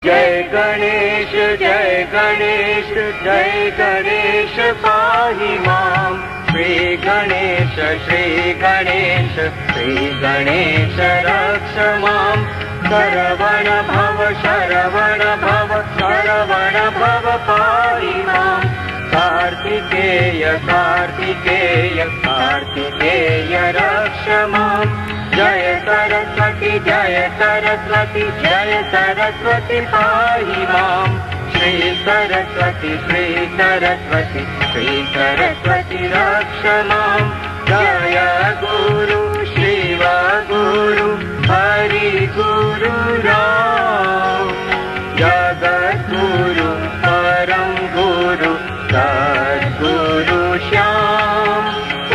जय गणेश जय गणेश जय गणेश पाहि मां। श्री गणेश श्री गणेश श्री गणेश रक्ष मां। शरवण भव शरवण भव शरवण भव पाहि मां। कार्तिकेय कार्तिकेय कार्तिकेय रक्ष मां। जय सरस्वती जय सरस्वती पाहि मां। श्री सरस्वती श्री सरस्वती रक्ष मां। जय गुरु शिव गुरु हरि गुरु राम। जगद्गुरु परम गुरु सद्गुरु श्याम।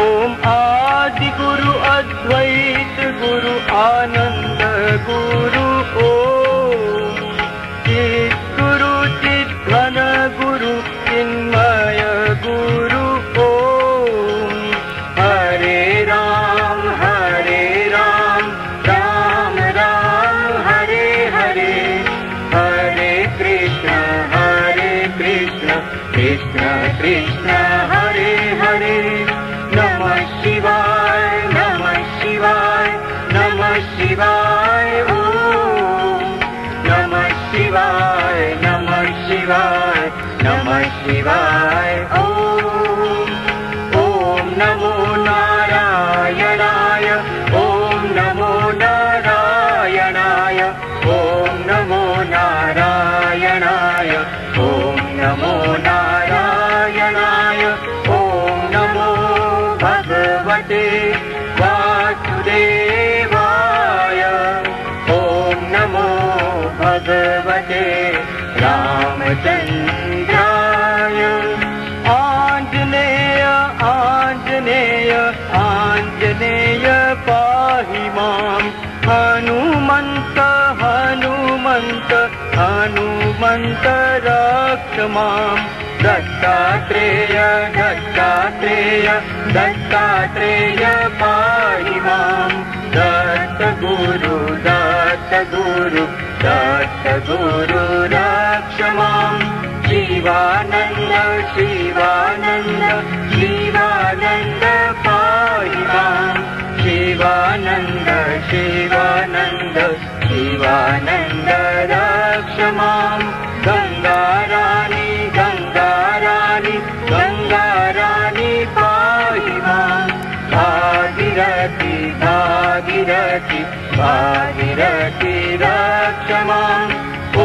ओम आदि गुरु अद्वैत गुरु आनंद गुरु ओम। चित गुरु चित घन गुरु चिन्मय गुरु ओम। हरे राम राम राम हरे हरे। हरे कृष्ण कृष्ण कृष्ण हरे हरे। नमः शिवाय नमः शिवाय नमः शिवाय ओम। नमः शिवाय नमः शिवाय नमः शिवाय ओम। ओम नमो नारायणाय ओम नमो नारायणाय ओम नमो नारायणाय ओम नमो नारायणाय ओम नमो भगवते वासुदेवाय ओम नमो भगवते रामचंद्राय। आंजनेय आंजनेय आंजनेय पाहि मां। हनुमंत हनुमंत हनुमंत रक्ष मां। दत्तात्रेय दत्तात्रेय दत्तात्रेय पाहि मां। दत्तगुरु दत्तगुरु दत्तगुरु रक्ष मां। शिवानंद शिवानंद शिवानंद पाहि मां। शिवानंद शिवानंद शिवानंद रक्ष मां। गंगारानी गंगारानी गंगारानी पाहि मां। भागीरथी भागीरथी भागीरथी रक्ष मां।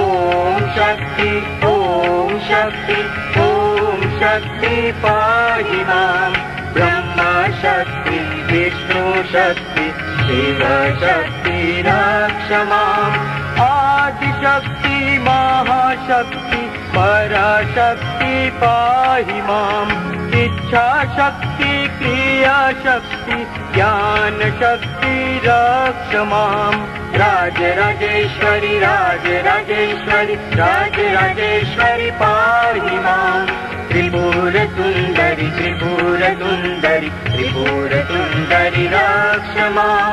ओम शक्ति शक्ति पाहि मां। ब्रह्मा शक्ति विष्णु शक्ति शिव शक्ति रक्ष मां। आदिशक्ति महाशक्ति पराशक्ति पाहि मां। इच्छा शक्ति क्रिया शक्ति ज्ञान शक्ति रक्ष मां। राजराजेश्वरी राजराजेश्वरी राजराजेश्वरी पाहि मां। त्रिपुर सुंदरी त्रिपुर सुंदरी त्रिपुर सुंदरी रक्ष मां।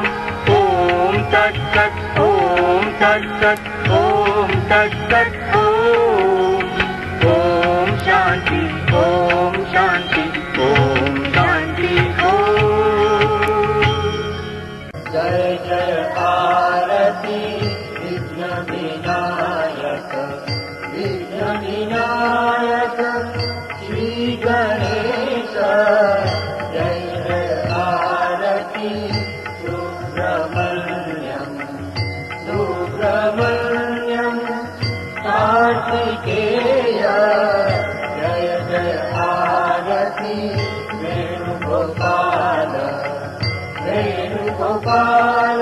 ओम तत्सत् ओम तत्सत् ओम तत्सत् ओम। ओम शांति ओम शांति ओम शांति ओम। जय जय आरती विघ्न विनायक श्री गणेश। जय जय आरती सुब्रह्मण्यम सुब्रह्मण्यम कार्तिकेय। जय जय आरती वेणुगोपाल वेणुगोपाल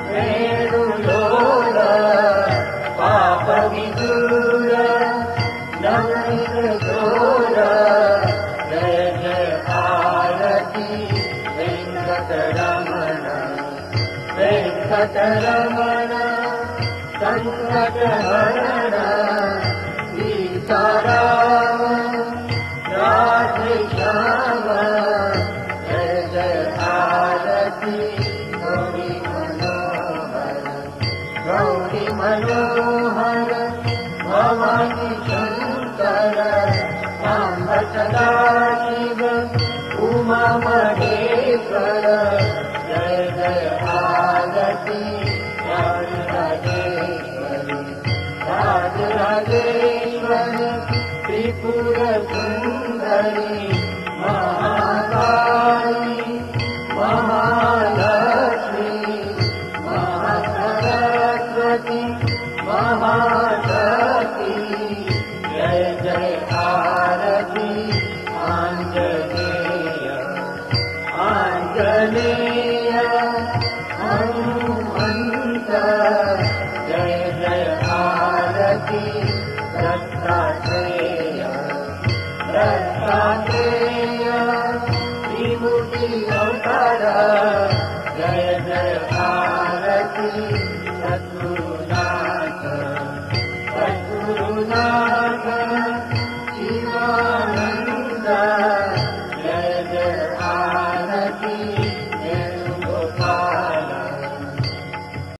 वेणुलोल पाप विदूर नमोर। जय जय आरती वेंकटरमण वेंकटरमण संकटहरण सीताराम राधेश्याम। जय जय आरती गौरी मनोहर त्रिपुरसुन्दरी महाकाली महालक्ष्मी महासरस्वती महाशक्ति जय जय आरती आञ्जनेय आञ्जनेय हनुमन्त जय जय आरती दत्ता